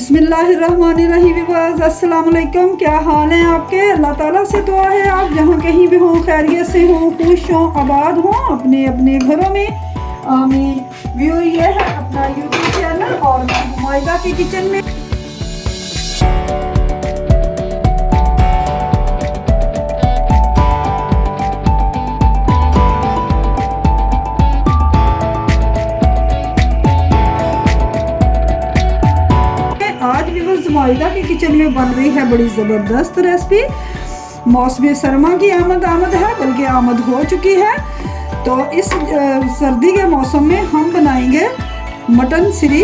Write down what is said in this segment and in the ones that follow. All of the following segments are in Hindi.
बिस्मिल्लाहिर्रहमानिर्रहीम। अस्सलाम वालेकुम। क्या हाल है आपके? अल्लाह ताला से दुआ है आप जहाँ कहीं भी हों खैरियत से हों, खुश हों, आबाद हों अपने अपने घरों में। आमीन। व्यू ये है अपना यूट्यूब चैनल और मैं हुमायदा के किचन में। आज भी बस हुमायदा के किचन में बन रही है बड़ी ज़बरदस्त रेसिपी। मौसम सरमा की आमद है, बल्कि आमद हो चुकी है। तो इस सर्दी के मौसम में हम बनाएंगे मटन सिरी।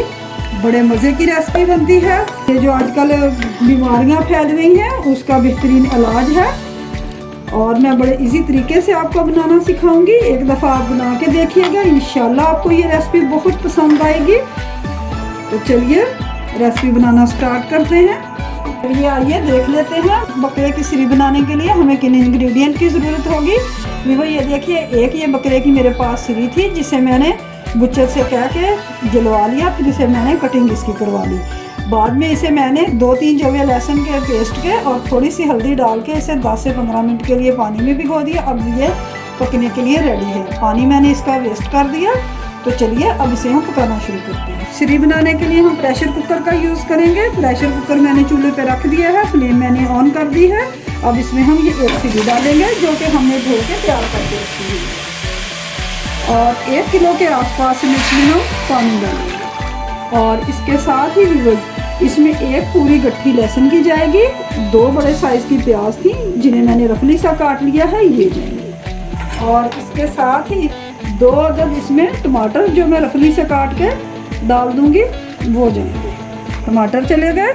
बड़े मज़े की रेसिपी बनती है। ये जो आजकल बीमारियां फैल रही हैं उसका बेहतरीन इलाज है और मैं बड़े इजी तरीके से आपको बनाना सिखाऊंगी। एक दफ़ा आप बना के देखिएगा, इंशाल्लाह आपको ये रेसिपी बहुत पसंद आएगी। तो चलिए रेसिपी बनाना स्टार्ट करते हैं। चलिए आइए देख लेते हैं बकरे की सिरी बनाने के लिए हमें किन इंग्रेडिएंट की ज़रूरत होगी। वो ये देखिए, एक ये बकरे की मेरे पास सिरी थी जिसे मैंने बुच्चर से कह के जलवा लिया, फिर इसे मैंने कटिंग इसकी करवा ली। बाद में इसे मैंने 2-3 जवे लहसुन के पेस्ट के और थोड़ी सी हल्दी डाल के इसे 10 से 15 मिनट के लिए पानी में भिगो दिया। अब ये पकने के लिए रेडी है। पानी मैंने इसका वेस्ट कर दिया। तो चलिए अब इसे हम पकाना शुरू करते हैं। सिरी बनाने के लिए हम प्रेशर कुकर का यूज़ करेंगे। प्रेशर कुकर मैंने चूल्हे पे रख दिया है, फ्लेम मैंने ऑन कर दी है। अब इसमें हम ये एक सिरी डालेंगे जो कि हमने धो के तैयार करके रखी है और 1 किलो के आसपास इसमें हम पानी डालेंगे। और इसके साथ ही इसमें एक पूरी गट्ठी लहसुन की जाएगी। 2 बड़े साइज़ की प्याज थी जिन्हें मैंने रफली सा काट लिया है, ये जाएंगे। और इसके साथ ही 2 अदद इसमें टमाटर जो मैं रफली से काट के डाल दूंगी, वो जाएंगे। टमाटर चले गए।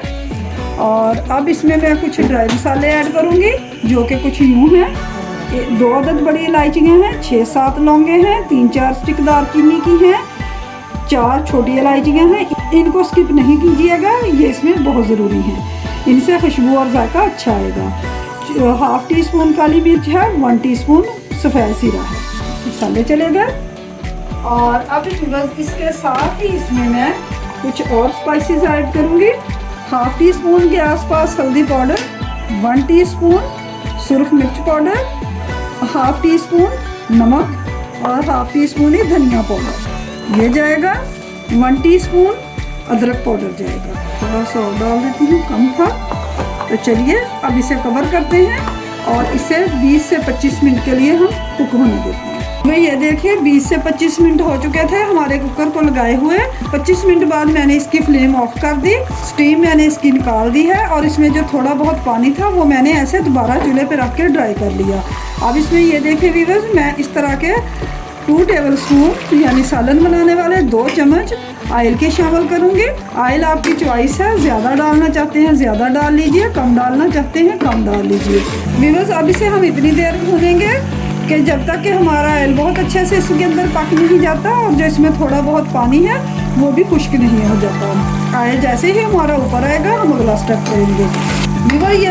और अब इसमें मैं कुछ ड्राई मसाले ऐड करूंगी जो कि कुछ यूँ हैं। 2 अदद बड़ी इलायचियाँ हैं, 6-7 लौंगे हैं, 3-4 स्टिक दालचीनी की हैं, 4 छोटी इलायचियाँ हैं। इनको स्किप नहीं कीजिएगा, ये इसमें बहुत ज़रूरी है। इनसे खुशबू और जायका अच्छा आएगा। 1/2 टीस्पून काली मिर्च है, 1 टीस्पून सफ़ेद जीरा है। मसाले चले गए। और अब इसके साथ ही इसमें मैं कुछ और स्पाइसेस ऐड करूँगी। 1/2 टीस्पून के आसपास हल्दी पाउडर, 1 टीस्पून सुरख मिर्च पाउडर, 1/2 टीस्पून नमक और 1/2 टीस्पून ही धनिया पाउडर ये जाएगा। 1 टीस्पून अदरक पाउडर जाएगा। थोड़ा सा और डाल देती हूँ, कम था। तो चलिए अब इसे कवर करते हैं और इसे 20 से 25 मिनट के लिए हम कुक होने देते हैं। भाई ये देखिए 20 से 25 मिनट हो चुके थे हमारे कुकर को लगाए हुए। 25 मिनट बाद मैंने इसकी फ्लेम ऑफ कर दी, स्टीम मैंने इसकी निकाल दी है और इसमें जो थोड़ा बहुत पानी था वो मैंने ऐसे दोबारा चूल्हे पे रख के ड्राई कर लिया। अब इसमें ये देखिए व्यूअर्स, मैं इस तरह के 2 टेबल स्पून यानी सालन बनाने वाले 2 चम्मच ऑयल के शामिल करूँगी। ऑयल आपकी चॉइस है, ज़्यादा डालना चाहते हैं ज़्यादा डाल लीजिए, कम डालना चाहते हैं कम डाल लीजिए। व्यूअर्स अब इसे हम इतनी देर भूनेंगे कि जब तक कि हमारा ऑयल बहुत अच्छे से इसके अंदर पक नहीं जाता और जो इसमें थोड़ा बहुत पानी है वो भी खुश्क नहीं हो जाता। ऑयल जैसे ही हमारा ऊपर आएगा हम अगला स्टेप करेंगे। व्यूअर ये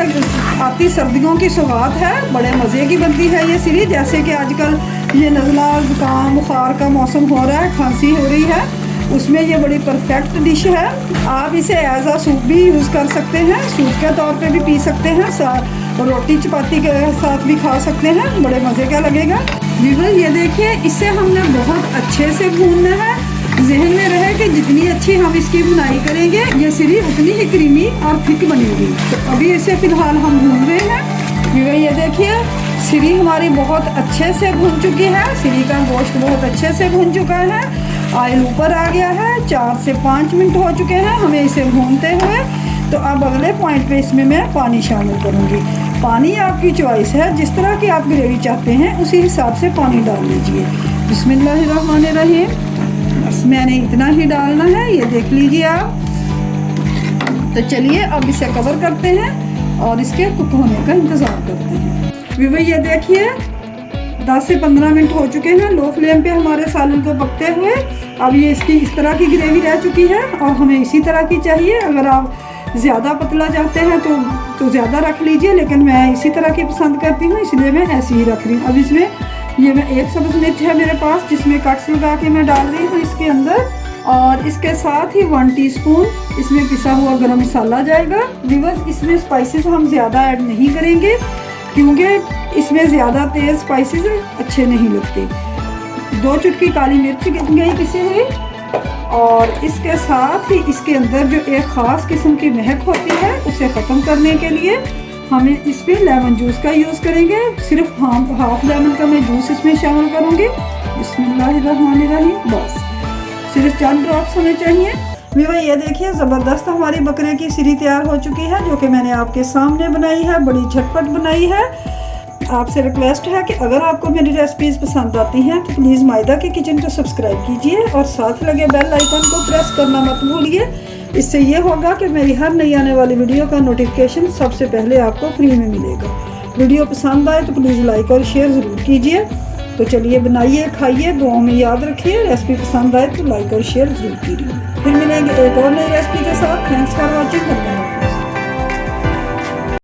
आती सर्दियों की सौगात है, बड़े मज़े की बनती है ये सिरी। जैसे कि आजकल ये नज़ला ज़ुकाम बुखार का मौसम हो रहा है, खांसी हो रही है, उसमें ये बड़ी परफेक्ट डिश है। आप इसे एज आ सूप भी यूज़ कर सकते हैं, सूप के तौर पे भी पी सकते हैं, रोटी चपाती के साथ भी खा सकते हैं, बड़े मज़े का लगेगा। व्यूअर ये देखिए इसे हमने बहुत अच्छे से भूनना है। जहन में रहे कि जितनी अच्छी हम इसकी बुनाई करेंगे ये सिरी उतनी ही क्रीमी और थिक बनेगी। तो अभी इसे फ़िलहाल हम भून रहे हैं। व्यूअर ये देखिए सिरी हमारी बहुत अच्छे से भून चुकी है। सिरी का गोश्त बहुत अच्छे से भून चुका है, ऑयल ऊपर आ गया है। 4 से 5 मिनट हो चुके हैं हमें इसे भूनते हुए। तो अब अगले पॉइंट पे इसमें मैं पानी शामिल करूँगी। पानी आपकी चॉइस है, जिस तरह की आप ग्रेवी चाहते हैं उसी हिसाब से पानी डाल लीजिए। बिस्मिल्लाहिर्रहमानिर्रहीम। बस मैंने इतना ही डालना है, ये देख लीजिए आप। तो चलिए अब इसे कवर करते हैं और इसके कुक होने का इंतज़ार करते हैं। व्यूअर ये देखिए 10 से 15 मिनट हो चुके हैं लो फ्लेम पे हमारे सालन को पकते हुए। अब ये इसकी इस तरह की ग्रेवी रह चुकी है और हमें इसी तरह की चाहिए। अगर आप ज़्यादा पतला चाहते हैं तो ज़्यादा रख लीजिए, लेकिन मैं इसी तरह की पसंद करती हूँ इसलिए मैं ऐसे ही रख रही हूँ। अब इसमें ये मैं 1 सब्ज़ मिर्च है मेरे पास जिसमें कट्स लगा के मैं डाल रही हूँ इसके अंदर। और इसके साथ ही 1 टीस्पून इसमें पिसा हुआ गरम मसाला जाएगा। व्यूअर्स, इसमें स्पाइसेस हम ज़्यादा ऐड नहीं करेंगे क्योंकि इसमें ज़्यादा तेज़ स्पाइसेस अच्छे नहीं लगते। 2 चुटकी काली मिर्च गई पिसी हुई, और इसके साथ ही इसके अंदर जो एक ख़ास किस्म की महक होती है उसे ख़त्म करने के लिए हमें इसमें लेमन जूस का यूज़ करेंगे। सिर्फ हाफ लेमन का मैं जूस इसमें शामिल करूँगी। बिस्मिल्लाहिर्रहमानिर्रहीम। बस सिर्फ चंद ड्रॉप्स हमें चाहिए। भाई ये देखिए, ज़बरदस्त हमारी बकरे की सिरी तैयार हो चुकी है, जो कि मैंने आपके सामने बनाई है, बड़ी झटपट बनाई है। आपसे रिक्वेस्ट है कि अगर आपको मेरी रेसिपीज़ पसंद आती हैं तो प्लीज़ मायदा की किचन को सब्सक्राइब कीजिए और साथ लगे बेल आइकन को प्रेस करना मत भूलिए। इससे ये होगा कि मेरी हर नई आने वाली वीडियो का नोटिफिकेशन सबसे पहले आपको फ्री में मिलेगा। वीडियो पसंद आए तो प्लीज़ लाइक और शेयर ज़रूर कीजिए। तो चलिए बनाइए, खाइए, दुआओं में याद रखिए। रेसिपी पसंद आए तो लाइक और शेयर ज़रूर कीजिए। फिर मिलेंगे एक और नई रेसिपी के साथ। Thanks for watching.